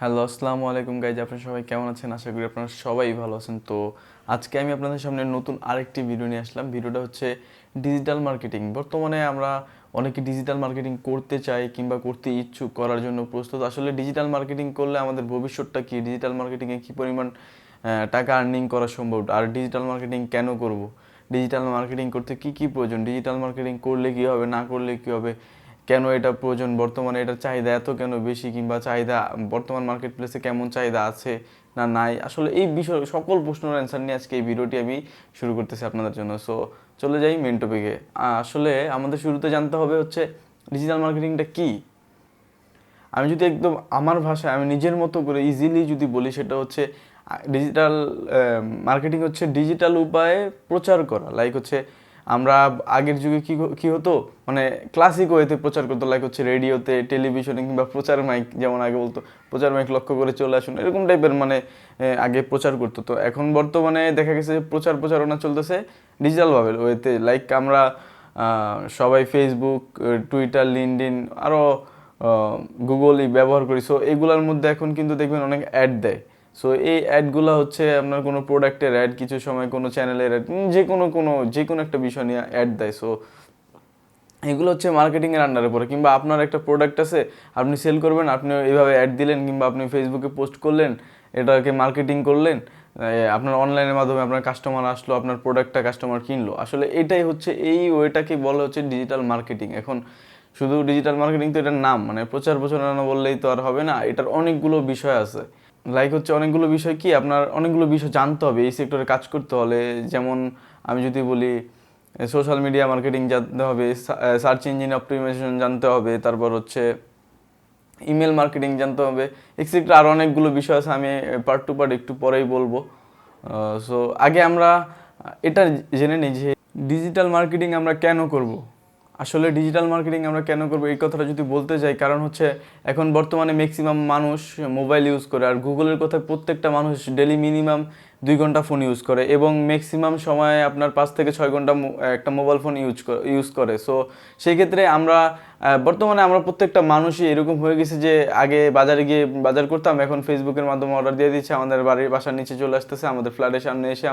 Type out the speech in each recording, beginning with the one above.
Hello, আসসালামু আলাইকুম guys. আপনারা সবাই কেমন আছেন? আশা করি আপনারা সবাই ভালো আছেন। তো আজকে আমি আপনাদের সামনে নতুন আরেকটি ভিডিও নিয়ে আসলাম। ভিডিওটা হচ্ছে ডিজিটাল মার্কেটিং। বর্তমানে আমরা অনেকে ডিজিটাল মার্কেটিং করতে চাই কিংবা করতে ইচ্ছুক, করার জন্য প্রস্তুত। আসলে ডিজিটাল মার্কেটিং করলে আমাদের ভবিষ্যৎটা কী, ডিজিটাল মার্কেটিংয়ে কী পরিমাণ টাকা আর্নিং করা সম্ভব, আর ডিজিটাল মার্কেটিং কেন করব, ডিজিটাল মার্কেটিং করতে কী কী প্রয়োজন, ডিজিটাল মার্কেটিং করলে কী হবে, না করলে কী হবে, কেন এটা প্রয়োজন, বর্তমানে এটার চাহিদা এত কেন বেশি, কিংবা চাহিদা বর্তমান মার্কেট প্লেসে কেমন চাহিদা আছে না নাই, আসলে এই বিষয় সকল প্রশ্নের অ্যান্সার নিয়ে আজকে এই ভিডিওটি আমি শুরু করতেছি আপনাদের জন্য। সো চলে যাই মেন টপিকে। আসলে আমাদের শুরুতে জানতে হবে হচ্ছে ডিজিটাল মার্কেটিংটা কী। আমি যদি একদম আমার ভাষায় আমি নিজের মতো করে ইজিলি যদি বলি, সেটা হচ্ছে ডিজিটাল মার্কেটিং হচ্ছে ডিজিটাল উপায়ে প্রচার করা। লাইক হচ্ছে আমরা আগের যুগে কী হতো, মানে ক্লাসিক ওয়েতে প্রচার করতো, লাইক হচ্ছে রেডিওতে, টেলিভিশনে, কিংবা প্রচার মাইক, যেমন আগে বলতো প্রচার মাইক লক্ষ্য করে চলে আসুন, এরকম টাইপের মানে আগে প্রচার করতো। তো এখন বর্তমানে দেখা গেছে প্রচারণা চলতেছে ডিজিটালভাবে ওয়েতে। লাইক আমরা সবাই ফেসবুক, টুইটার, লিঙ্কডইন, আরও গুগলই ব্যবহার করি। সো এগুলোর মধ্যে এখন কিন্তু দেখবেন অনেক অ্যাড দেয়। সো এই অ্যাডগুলো হচ্ছে আপনার কোনো প্রোডাক্টের অ্যাড, কিছু সময় কোনো চ্যানেলের অ্যাড, যে কোনো একটা বিষয় নিয়ে অ্যাড দেয়। সো এগুলো হচ্ছে মার্কেটিংয়ের আন্ডারে পড়ে। কিংবা আপনার একটা প্রোডাক্ট আছে, আপনি সেল করবেন, আপনি এইভাবে অ্যাড দিলেন, কিংবা আপনি ফেসবুকে পোস্ট করলেন, এটাকে মার্কেটিং করলেন, আপনার অনলাইনের মাধ্যমে আপনার কাস্টমার আসলো, আপনার প্রোডাক্টটা কাস্টমার কিনলো। আসলে এটাই হচ্ছে, এই ওয়েটাকে বলা হচ্ছে ডিজিটাল মার্কেটিং। এখন শুধু ডিজিটাল মার্কেটিং তো এটার নাম, মানে প্রচারণা বললেই তো আর হবে না, এটার অনেকগুলো বিষয় আছে। লাইক হচ্ছে অনেকগুলো বিষয়, কি আপনার অনেকগুলো বিষয় জানতে হবে এই সেক্টরে কাজ করতে হলে। যেমন আমি যদি বলি, সোশ্যাল মিডিয়া মার্কেটিং জানতে হবে, সার্চ ইঞ্জিন অপটিমাইজেশন জানতে হবে, তারপর হচ্ছে ইমেল মার্কেটিং জানতে হবে, এক্সেট্রা। আর অনেকগুলো বিষয় আছে, আমি পার্ট টু পার্ট একটু পরেই বলবো। সো আগে আমরা এটা জেনে নিই যে ডিজিটাল মার্কেটিং আমরা কেন করব। আসলে ডিজিটাল মার্কেটিং আমরা কেন করবো এই কথাটা যদি বলতে যাই, কারণ হচ্ছে এখন বর্তমানে ম্যাক্সিমাম মানুষ মোবাইল ইউজ করে, আর গুগলের কথায় প্রত্যেকটা মানুষ ডেলি মিনিমাম 2 ঘন্টা ফোন ইউজ করে, এবং ম্যাক্সিমাম সময় আপনার 5 থেকে 6 ঘন্টা একটা মোবাইল ফোন ইউজ করে। সো সেই ক্ষেত্রে বর্তমানে আমরা প্রত্যেকটা মানুষই এরকম হয়ে গেছে যে আগে বাজারে গিয়ে বাজার করতাম, এখন ফেসবুকের মাধ্যমে অর্ডার দিয়ে দিচ্ছে, আমাদের বাসার নিচে চলে আসতেছে, আমাদের ফ্ল্যাটের সামনে এসে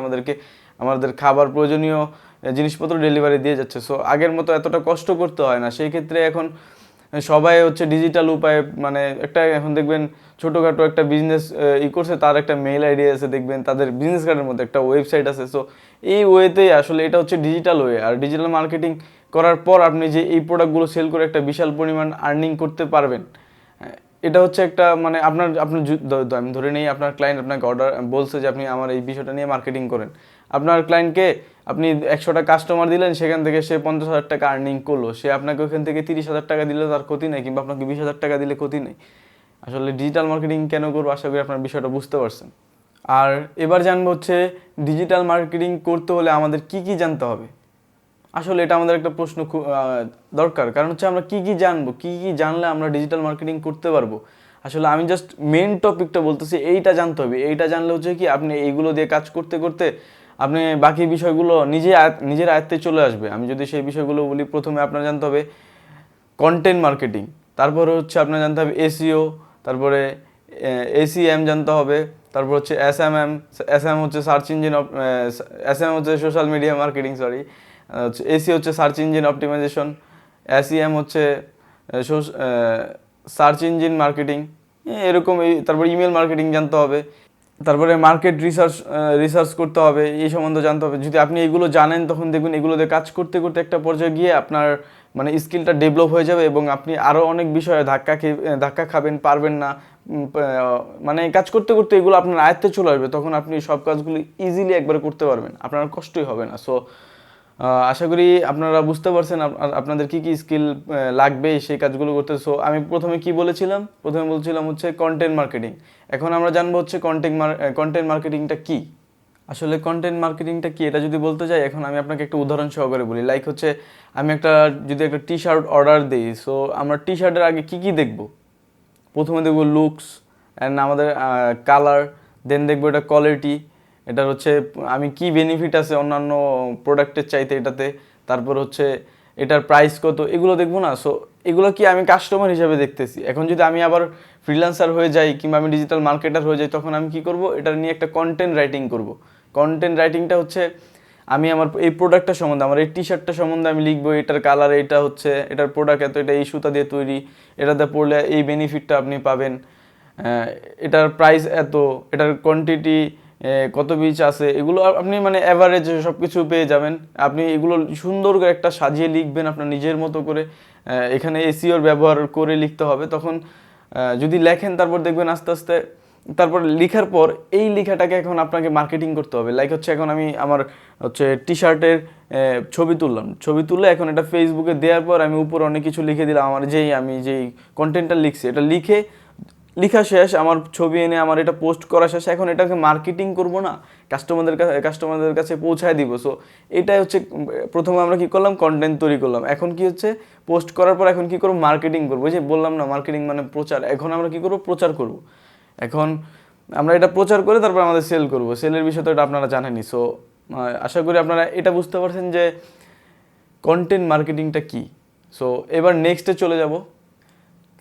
আমাদের খাবার প্রয়োজনীয় জিনিসপত্র ডেলিভারি দিয়ে যাচ্ছে। সো আগের মতো এতটা কষ্ট করতে হয় না। সেই ক্ষেত্রে এখন সবাই হচ্ছে ডিজিটাল উপায়ে, মানে এখন দেখবেন ছোটোখাটো একটা বিজনেস করছে, তার একটা মেইল আইডি আছে, দেখবেন তাদের বিজনেস কার্ডের মধ্যে একটা ওয়েবসাইট আছে। সো এই ওয়েতেই আসলে এটা হচ্ছে ডিজিটাল ওয়ে। আর ডিজিটাল মার্কেটিং করার পর আপনি যে এই প্রোডাক্টগুলো সেল করে একটা বিশাল পরিমাণ আর্নিং করতে পারবেন, এটা হচ্ছে একটা, মানে আমি ধরে নিই আপনার ক্লায়েন্ট আপনাকে অর্ডার বলছে যে আপনি আমার এই বিষয়টা নিয়ে মার্কেটিং করেন। আপনার ক্লায়েন্টকে আপনি 100টা কাস্টমার দিলেন, সেখান থেকে সে 50,000 টাকা আর্নিং করলো, সে আপনাকে ওখান থেকে 30,000 টাকা দিলে তার ক্ষতি নেই, কিংবা আপনাকে 20,000 টাকা দিলে ক্ষতি নেই। আসলে ডিজিটাল মার্কেটিং কেন করবো, আশা করি আপনার বিষয়টা বুঝতে পারছেন। আর এবার জানবো হচ্ছে ডিজিটাল মার্কেটিং করতে হলে আমাদের কি কি জানতে হবে। আসলে এটা আমাদের একটা প্রশ্ন খুব দরকার, কারণ হচ্ছে আমরা কি কি জানবো, কি কি জানলে আমরা ডিজিটাল মার্কেটিং করতে পারবো। আসলে আমি জাস্ট মেন টপিকটা বলতেছি, এইটা জানতে হবে। এইটা জানলে হচ্ছে কি, আপনি এইগুলো দিয়ে কাজ করতে করতে আপনি বাকি বিষয়গুলো নিজের আয়ত্তে চলে আসবে। আমি যদি সেই বিষয়গুলো বলি, প্রথমে আপনার জানতে হবে কন্টেন্ট মার্কেটিং, তারপরে হচ্ছে আপনার জানতে হবে এসইও, তারপরে এসিএম জানতে হবে, তারপর হচ্ছে এসএম হচ্ছে সার্চ ইঞ্জিন, এসএম হচ্ছে social media marketing, sorry, AC হচ্ছে সার্চ ইঞ্জিন অপটিমাইজেশন, এসইএম হচ্ছে সার্চ ইঞ্জিন মার্কেটিং, এরকম। তারপর ইমেল মার্কেটিং জানতে হবে, তারপরে মার্কেট রিসার্চ করতে হবে, এই সম্বন্ধে জানতে হবে। যদি আপনি এগুলো জানেন, তখন দেখবেন এগুলোতে কাজ করতে করতে একটা পর্যায়ে গিয়ে আপনার মানে স্কিলটা ডেভেলপ হয়ে যাবে, এবং আপনি আরও অনেক বিষয়ে ধাক্কা খাবেন, পারবেন না, মানে কাজ করতে করতে এগুলো আপনার আয়ত্তে চলে আসবে, তখন আপনি সব কাজগুলো ইজিলি একবারে করতে পারবেন, আপনার কষ্টই হবে না। সো আশা করি আপনারা বুঝতে পারছেন আপনাদের কি কি স্কিল লাগবে সেই কাজগুলো করতে। সো আমি প্রথমে বলছিলাম হচ্ছে কন্টেন্ট মার্কেটিং। এখন আমরা জানবো হচ্ছে কন্টেন্ট মার্কেটিংটা কি। আসলে কন্টেন্ট মার্কেটিংটা কি এটা যদি বলতে যাই, এখন আমি আপনাকে একটা উদাহরণ সহকারে বলি। লাইক হচ্ছে আমি যদি একটা টি শার্ট অর্ডার দিই, সো আমরা টি শার্টের আগে কি কি দেখব। প্রথমে দেখব লুকস অ্যান্ড আমাদের কালার, দেন দেখবো এটা কোয়ালিটি, এটার হচ্ছে আমি কি বেনিফিট আছে অন্যান্য প্রোডাক্টের চাইতে এটাতে, তারপর হচ্ছে এটার প্রাইস কত, এগুলো দেখবো না। সো এগুলো কি আমি কাস্টমার হিসেবে দেখতেছি। এখন যদি আমি আবার ফ্রিল্যান্সার হয়ে যাই কিংবা আমি ডিজিটাল মার্কেটার হয়ে যাই, তখন আমি কি করব, এটা নিয়ে একটা কন্টেন্ট রাইটিং করব। কন্টেন্ট রাইটিংটা হচ্ছে আমি আমার এই প্রোডাক্টটা সম্বন্ধে, আমার এই টি শার্টটা সম্বন্ধে আমি লিখবো, এটার কালার এটা হচ্ছে, এটার প্রোডাক্ট এত, এটা এই সুতা দিয়ে তৈরি, এটাতে পড়লে এই বেনিফিটটা আপনি পাবেন, এটার প্রাইস এত, এটার কোয়ান্টিটি কত পিস আছে, এগুলো আপনি মানে অ্যাভারেজ সব কিছু পেয়ে যাবেন। আপনি এগুলো সুন্দর করে একটা সাজিয়ে লিখবেন আপনার নিজের মতো করে। এখানে এসইওর ব্যবহার করে লিখতে হবে। তখন যদি লেখেন তারপর দেখবেন আস্তে আস্তে, তারপর লেখার পর এই লেখাটাকে এখন আপনাকে মার্কেটিং করতে হবে। লাইক হচ্ছে এখন আমি আমার হচ্ছে টি শার্টের ছবি তুললাম, ছবি তুলে এখন এটা ফেসবুকে দেওয়ার পর আমি উপর অনেক কিছু লিখে দিলাম, আমার আমি যেই কন্টেন্টটা লিখছি এটা লিখা শেষ, আমার ছবি এনে আমার এটা পোস্ট করা শেষ। এখন এটাকে মার্কেটিং করব না, কাস্টমারদের কাছে পৌঁছায় দিব। সো এটাই হচ্ছে প্রথমে আমরা কি করলাম, কন্টেন্ট তৈরি করলাম। এখন কি হচ্ছে, পোস্ট করার পর এখন কি করব, মার্কেটিং করবো। যে বললাম না, মার্কেটিং মানে প্রচার। এখন আমরা কি করব, প্রচার করব। এখন আমরা এটা প্রচার করে তারপর আমাদের সেল করব। সেলের বিষয় তো এটা আপনারা জানেনই। সো আশা করি আপনারা এটা বুঝতে পারছেন যে কন্টেন্ট মার্কেটিংটা কি। সো এবার নেক্সটে চলে যাব।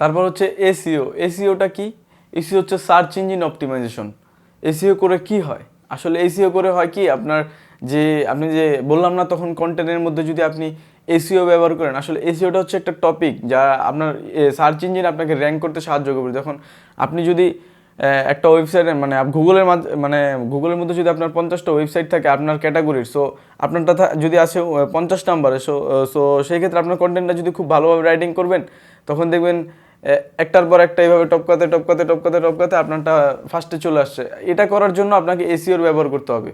তারপর হচ্ছে এসইও। এসইওটা কি? এসইও হচ্ছে সার্চ ইঞ্জিন অপটিমাইজেশন। এসইও করে কি হয়? আসলে এসইও করে হয় কি, আপনি যে বললাম না তখন, কন্টেন্টের মধ্যে যদি আপনি এসইও ব্যবহার করেন, আসলে এসইওটা হচ্ছে একটা টপিক যা আপনার সার্চ ইঞ্জিন আপনাকে র্যাঙ্ক করতে সাহায্য করবে। যখন আপনি যদি একটা ওয়েবসাইটে মানে গুগলের মধ্যে যদি আপনার 50টা ওয়েবসাইট থাকে আপনার ক্যাটাগরির, সো আপনারটা যদি আসে 50 নাম্বারে, সো সেই ক্ষেত্রে আপনার কন্টেন্টটা যদি খুব ভালোভাবে রাইটিং করবেন, তখন দেখবেন একটার পর একটা এইভাবে টপকাতে আপনারটা ফার্স্টে চলে আসছে। এটা করার জন্য আপনাকে এসইওর ব্যবহার করতে হবে।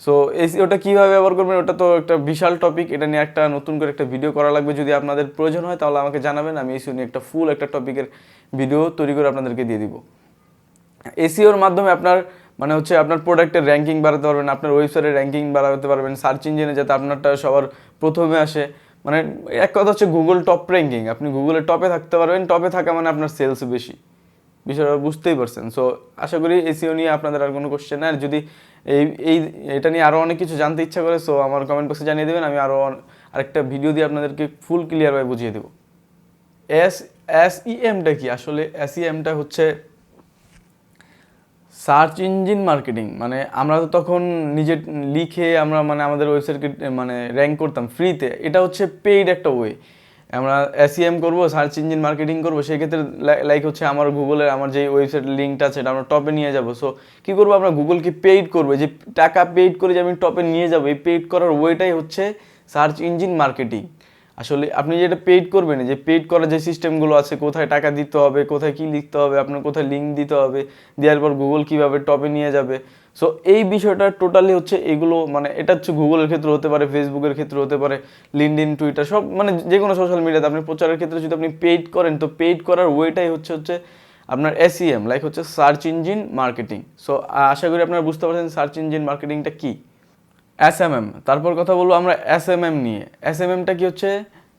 সো এসইওটা কীভাবে ব্যবহার করবেন, ওটা তো একটা বিশাল টপিক। এটা নিয়ে একটা নতুন করে একটা ভিডিও করা লাগবে। যদি আপনাদের প্রয়োজন হয় তাহলে আমাকে জানাবেন, আমি এসইও নিয়ে একটা ফুল একটা টপিকের ভিডিও তৈরি করে আপনাদেরকে দিয়ে দিব। এসইওর মাধ্যমে আপনার মানে হচ্ছে আপনার প্রোডাক্টের র্যাঙ্কিং বাড়াতে পারবেন, আপনার ওয়েবসাইটের র্যাঙ্কিং বাড়াতে পারবেন, সার্চ ইঞ্জিনে যাতে আপনারটা সবার প্রথমে আসে। মানে এক কথা হচ্ছে গুগল টপ র্যাঙ্কিং, আপনি গুগলের টপে থাকতে পারবেন। টপে থাকা মানে আপনার সেলস বেশি, বিষয়টা বুঝতেই পারছেন। সো আশা করি এসইও নিয়ে আপনাদের আর কোনো কোশ্চেন নেই। আর যদি এটা নিয়ে আরও অনেক কিছু জানতে ইচ্ছা করে, সো আমার কমেন্ট বক্সে জানিয়ে দেবেন, আমি আরেকটা ভিডিও দিয়ে আপনাদেরকে ফুল ক্লিয়ারভাবে বুঝিয়ে দেবো। এসইএমটা কি? আসলে এসইএমটা হচ্ছে সার্চ ইঞ্জিন মার্কেটিং। মানে আমরা তো তখন নিজে লিখে আমরা মানে আমাদের ওয়েবসাইটকে মানে র্যাঙ্ক করতাম ফ্রিতে। এটা হচ্ছে পেইড একটা ওয়ে। আমরা এসইএম করবো, সার্চ ইঞ্জিন মার্কেটিং করবো, সেক্ষেত্রে লাইক হচ্ছে আমার গুগলের আমার যে ওয়েবসাইট লিঙ্কটা আছে এটা আমরা টপে নিয়ে যাবো। সো কী করবো, আমরা গুগলকে পেইড করবো, যে টাকা পেইড করে যে আমি টপে নিয়ে যাবো, এই পেইড করার ওয়েটাই হচ্ছে সার্চ ইঞ্জিন মার্কেটিং। আসলে আপনি যেটা পেইড করবেন, যে পেইড করার যে সিস্টেমগুলো আছে, কোথায় টাকা দিতে হবে, কোথায় কী লিখতে হবে, আপনার কোথায় লিঙ্ক দিতে হবে, দেওয়ার পর গুগল কীভাবে টপে নিয়ে যাবে। সো এই বিষয়টা টোটালি হচ্ছে এগুলো, মানে এটা হচ্ছে গুগলের ক্ষেত্রে হতে পারে, ফেসবুকের ক্ষেত্রে হতে পারে, লিঙ্কডইন, টুইটার, সব মানে যে কোনো সোশ্যাল মিডিয়াতে আপনি প্রচারের ক্ষেত্রে যদি আপনি পেইড করেন, তো পেইড করার ওয়েটাই হচ্ছে আপনার এসইএম, লাইক হচ্ছে সার্চ ইঞ্জিন মার্কেটিং। সো আশা করি আপনারা বুঝতে পারছেন সার্চ ইঞ্জিন মার্কেটিংটা কী। এসএমএম, তারপর কথা বলবো আমরা এসএমএম নিয়ে। এসএমএমটা কি হচ্ছে,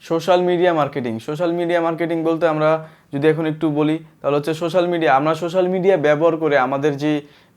social media marketing. Social media marketing বলতে আমরা যদি এখন একটু বলি তাহলে হচ্ছে আমরা সোশ্যাল মিডিয়া ব্যবহার করে আমাদের যে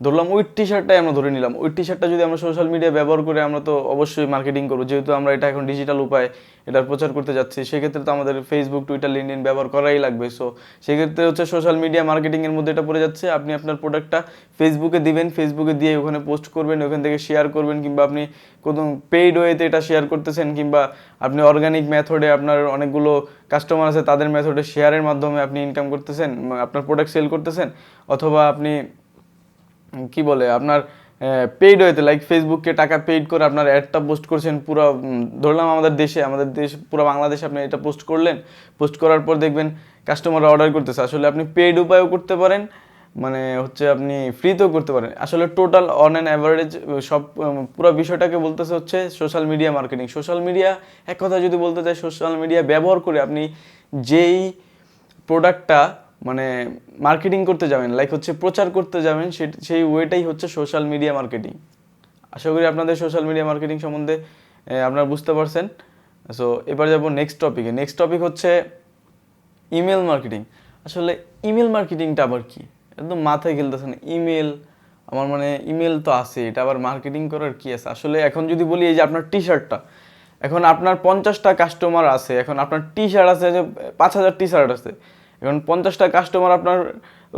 ধরলাম ওই টি শার্টটাই আমরা ধরে নিলাম, ওই টি শার্টটা যদি আমরা সোশ্যাল মিডিয়া ব্যবহার করে আমরা তো অবশ্যই মার্কেটিং করবো, যেহেতু আমরা এটা এখন ডিজিটাল উপায় এটার প্রচার করতে যাচ্ছি, সেক্ষেত্রে তো আমাদের ফেসবুক, টুইটার, লিঙ্কডইন ব্যবহার করাই লাগবে। সো সেক্ষেত্রে হচ্ছে সোশ্যাল মিডিয়া মার্কেটিংয়ের মধ্যে এটা পড়ে যাচ্ছে। আপনি আপনার প্রোডাক্টটা ফেসবুকে দিবেন, ফেসবুকে দিয়ে ওখানে পোস্ট করবেন, ওখান থেকে শেয়ার করবেন, কিংবা আপনি কোনো পেইড ওয়েতে এটা শেয়ার করতেছেন, কিংবা আপনি অর্গানিক মেথডে আপনার অনেকগুলো কাস্টমার আছে তাদের মেথডে শেয়ারের মাধ্যমে আপনি ইনকাম করতেছেন, আপনার প্রোডাক্ট সেল করতেছেন। অথবা আপনি কি বলে আপনার পেইড ওয়েতে লাইক ফেসবুককে টাকা পেইড করে আপনার অ্যাডটা পোস্ট করছেন পুরো, ধরলাম আমাদের দেশ পুরো বাংলাদেশে আপনি এটা পোস্ট করলেন, পোস্ট করার পর দেখবেন কাস্টমাররা অর্ডার করতেছে। আসলে আপনি পেইড উপায়ও করতে পারেন, মানে হচ্ছে আপনি ফ্রিতেও করতে পারেন। আসলে টোটাল অন অ্যান অ্যাভারেজ সব পুরো বিষয়টাকে বলতেছে হচ্ছে social media marketing. Social media এক কথা যদি বলতে চাই, সোশ্যাল মিডিয়া ব্যবহার করে আপনি যেই প্রোডাক্টটা মানে মার্কেটিং করতে যাবেন, লাইক হচ্ছে প্রচার করতে যাবেন, সেই ওয়েটাই হচ্ছে সোশ্যাল মিডিয়া মার্কেটিং। আশা করি আপনাদের সোশ্যাল মিডিয়া মার্কেটিং সম্বন্ধে আপনারা বুঝতে পারছেন। সো এবার যাবো নেক্সট টপিকে। নেক্সট টপিক হচ্ছে ইমেল মার্কেটিং। আসলে ইমেল মার্কেটিংটা আবার কি, একদম মাথায় খেলতেছে না। ইমেল তো আছে, এটা আবার মার্কেটিং করার কি আছে? আসলে এখন যদি বলি, এই যে আপনার টি শার্টটা, এখন আপনার 50টা কাস্টমার আছে, এখন আপনার টি শার্ট আছে যে 5000 টি শার্ট আছে, এখন 50টা কাস্টমার আপনার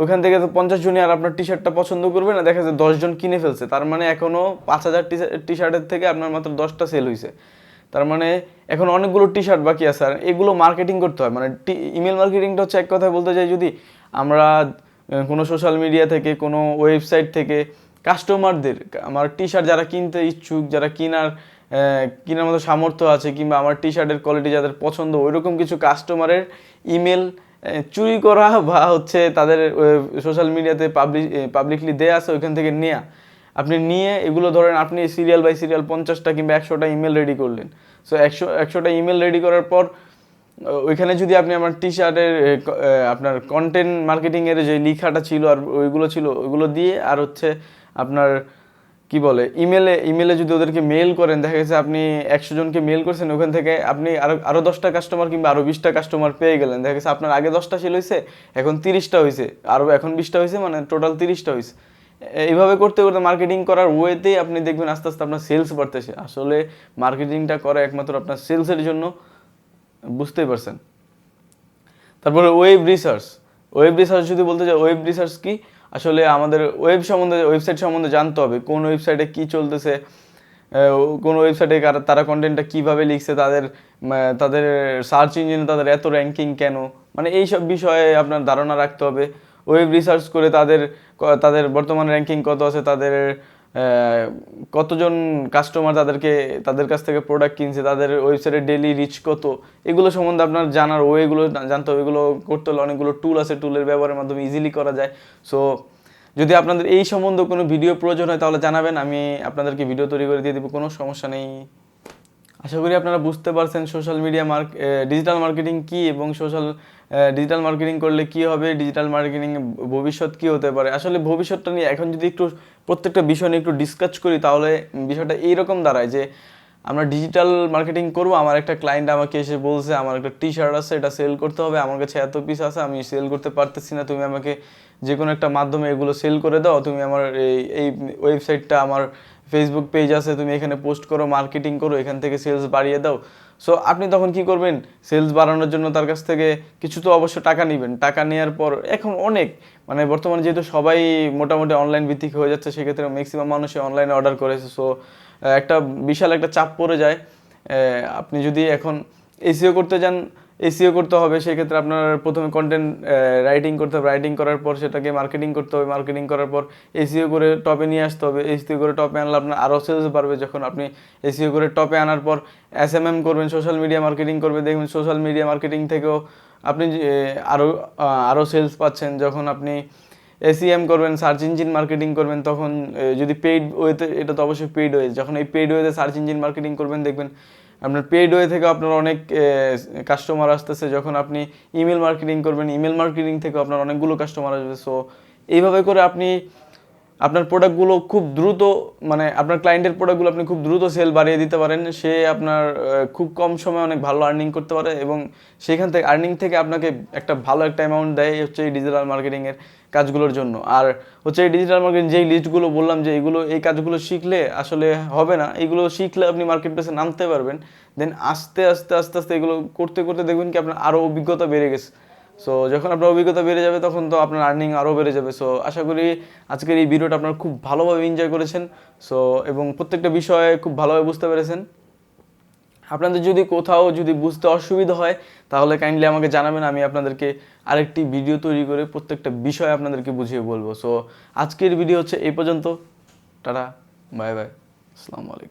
ওখান থেকে তো 50 জনই আর আপনার টি শার্টটা পছন্দ করবে না, দেখা যায় 10 জন কিনে ফেলছে, তার মানে এখনো 5000 টি শার্টের থেকে আপনার মাত্র 10টা সেল হয়েছে। তার মানে এখন অনেকগুলো টি শার্ট বাকি আছে, আর এগুলো মার্কেটিং করতে হয়। মানে ইমেল মার্কেটিংটা হচ্ছে এক কথায় বলতে চাই, যদি আমরা কোনো সোশ্যাল মিডিয়া থেকে, কোনো ওয়েবসাইট থেকে কাস্টমারদের, আমার টি শার্ট যারা কিনতে ইচ্ছুক, যারা কেনার মতো সামর্থ্য আছে, কিংবা আমার টি শার্টের কোয়ালিটি যাদের পছন্দ, ওইরকম কিছু কাস্টমারের ইমেল চুরি করা বা হচ্ছে তাদের সোশ্যাল মিডিয়াতে পাবলিকলি দেয়া আছে, ওইখান থেকে নেয়া, আপনি নিয়ে এগুলো ধরেন আপনি সিরিয়াল বাই সিরিয়াল 50টা কিংবা 100টা ইমেল রেডি করলেন। সো 100টা ইমেল রেডি করার পর ওইখানে যদি আপনি আমার টি শার্টের আপনার কন্টেন্ট মার্কেটিংয়ের যে লেখাটা ছিল আর ওইগুলো ছিল, ওইগুলো দিয়ে আর হচ্ছে আপনার কি বলে ইমেলে যদি ওদেরকে মেল করেন, দেখা গেছে আপনি 100 জনকে মেল করছেন, ওখান থেকে আপনি আরো 10টা কাস্টমার কিংবা আরো 20টা কাস্টমার পেয়ে গেলেন। দেখা গেছে আপনার আগে 10টা সেল হয়েছে, এখন 30টা হয়েছে, আরো এখন 20টা হয়েছে, মানে টোটাল 30টা হয়েছে। এইভাবে করতে করতে মার্কেটিং করার ওয়েতেই আপনি দেখবেন আস্তে আস্তে আপনার সেলস বাড়তেছে। আসলে মার্কেটিংটা করে একমাত্র আপনার সেলসের জন্য, বুঝতেই পারছেন। তারপরে ওয়েব রিসার্চ যদি বলতে চাই, ওয়েব রিসার্চ কি, আসলে আমাদের ওয়েবসাইট সম্বন্ধে জানতে হবে, কোন ওয়েবসাইটে কি চলতেছে, কোন ওয়েবসাইটে তারা কন্টেন্টটা কিভাবে লিখছে, তাদের সার্চ ইঞ্জিনে তাদের এত র্যাঙ্কিং কেন, মানে এইসব বিষয়ে আপনার ধারণা রাখতে হবে। ওয়েব রিসার্চ করে তাদের বর্তমান র্যাঙ্কিং কত আছে, তাদের কতজন কাস্টমার তাদের কাছ থেকে প্রোডাক্ট কিনছে, তাদের ওয়েবসাইটের ডেইলি রিচ কত, এগুলো সম্বন্ধে আপনার জানার ওয়েগুলো জানতে হবে। এগুলো করতে হলে অনেকগুলো টুল আছে, টুলের ব্যবহারের মাধ্যমে ইজিলি করা যায়। সো যদি আপনাদের এই সম্বন্ধে কোনো ভিডিও প্রয়োজন হয় তাহলে জানাবেন, আমি আপনাদেরকে ভিডিও তৈরি করে দিয়ে দেবো, কোনো সমস্যা নেই। আশা করি আপনারা বুঝতে পারছেন ডিজিটাল মার্কেটিং কি, এবং ডিজিটাল মার্কেটিং করলে কি হবে, ডিজিটাল মার্কেটিং ভবিষ্যৎ কি হতে পারে। আসলে ভবিষ্যৎটা নিয়ে এখন যদি একটু প্রত্যেকটা বিষয় নিয়ে একটু ডিসকাস করি, তাহলে বিষয়টা এইরকম দাঁড়ায় যে আমরা ডিজিটাল মার্কেটিং করব, আমার একটা ক্লায়েন্ট আমাকে এসে বলছে আমার একটা টি শার্ট আছে, এটা সেল করতে হবে, আমার কাছে এত পিস আছে, আমি সেল করতে পারতেছি না, তুমি আমাকে যে কোনো একটা মাধ্যমে এগুলো সেল করে দাও, তুমি আমার এই ওয়েবসাইটটা, আমার ফেসবুক পেজ আছে, তুমি এখানে পোস্ট করো, মার্কেটিং করো, এখান থেকে সেলস বাড়িয়ে দাও। সো আপনি তখন কি করবেন, সেলস বাড়ানোর জন্য তার কাছ থেকে কিছু তো অবশ্য টাকা নেবেন। টাকা নেওয়ার পর এখন মানে বর্তমানে যেহেতু সবাই মোটামুটি অনলাইন ভিত্তিক হয়ে যাচ্ছে, সেক্ষেত্রে ম্যাক্সিমাম মানুষই অনলাইনে অর্ডার করেছে। সো একটা বিশাল একটা চাপ পড়ে যায়। আপনি যদি এখন এসইও করতে যান, এসইও করতে হবে, সেক্ষেত্রে আপনার প্রথমে কন্টেন্ট রাইটিং করতে হবে, রাইটিং করার পর সেটাকে মার্কেটিং করতে হবে, মার্কেটিং করার পর এসইও করে টপে নিয়ে আসতে হবে, এসইও করে টপে আনলে আপনার আরও সেলস বাড়বে। যখন আপনি এসইও করে টপে আনার পর এসএমএম করবেন, সোশ্যাল মিডিয়া মার্কেটিং করবে, দেখবেন সোশ্যাল মিডিয়া মার্কেটিং থেকেও আপনি আরও সেলস পাচ্ছেন। যখন আপনি এসইএম করবেন, সার্চ ইঞ্জিন মার্কেটিং করবেন, তখন যদি পেইড ওয়েতে, এটা তো অবশ্যই পেইড ওয়ে, যখন এই পেইড ওয়েতে সার্চ ইঞ্জিন মার্কেটিং করবেন, দেখবেন আপনার পেইড ওয়ে থেকে আপনার অনেক কাস্টমার আসতেছে। যখন আপনি ইমেল মার্কেটিং করবেন, ইমেল মার্কেটিং থেকে আপনার অনেকগুলো কাস্টমার আসবে। সো এইভাবে করে আপনি আপনার প্রোডাক্টগুলো খুব দ্রুত, মানে আপনার ক্লায়েন্টের প্রোডাক্টগুলো আপনি খুব দ্রুত সেল বাড়িয়ে দিতে পারেন। সে আপনার খুব কম সময়ে অনেক ভালো আর্নিং করতে পারে, এবং সেখান থেকে আর্নিং থেকে আপনাকে ভালো একটা অ্যামাউন্ট দেয় হচ্ছে এই ডিজিটাল মার্কেটিংয়ের কাজগুলোর জন্য। আর হচ্ছে এই ডিজিটাল মার্কেটিং যেই লিস্টগুলো বললাম, যে এই কাজগুলো শিখলে আসলে হবে না, এগুলো শিখলে আপনি মার্কেট প্লেসে নামতে পারবেন। দেন আস্তে আস্তে আস্তে আস্তে এগুলো করতে করতে দেখবেন কি আপনার আরও অভিজ্ঞতা বেড়ে গেছে। সো যখন আপনার অভিজ্ঞতা বেড়ে যাবে, তখন তো আপনার আর্নিং আরও বেড়ে যাবে। সো আশা করি আজকের এই ভিডিওটা আপনারা খুব ভালোভাবে এনজয় করেছেন, এবং প্রত্যেকটা বিষয়ে খুব ভালোভাবে বুঝতে পেরেছেন। আপনাদের যদি কোথাও বুঝতে অসুবিধা হয়, তাহলে কাইন্ডলি আমাকে জানাবেন, আমি আপনাদেরকে আরেকটি ভিডিও তৈরি করে প্রত্যেকটা বিষয় আপনাদেরকে বুঝিয়ে বলবো। সো আজকের ভিডিও হচ্ছে এই পর্যন্ত। টাটা, বাই বাই, আসসালামু আলাইকুম।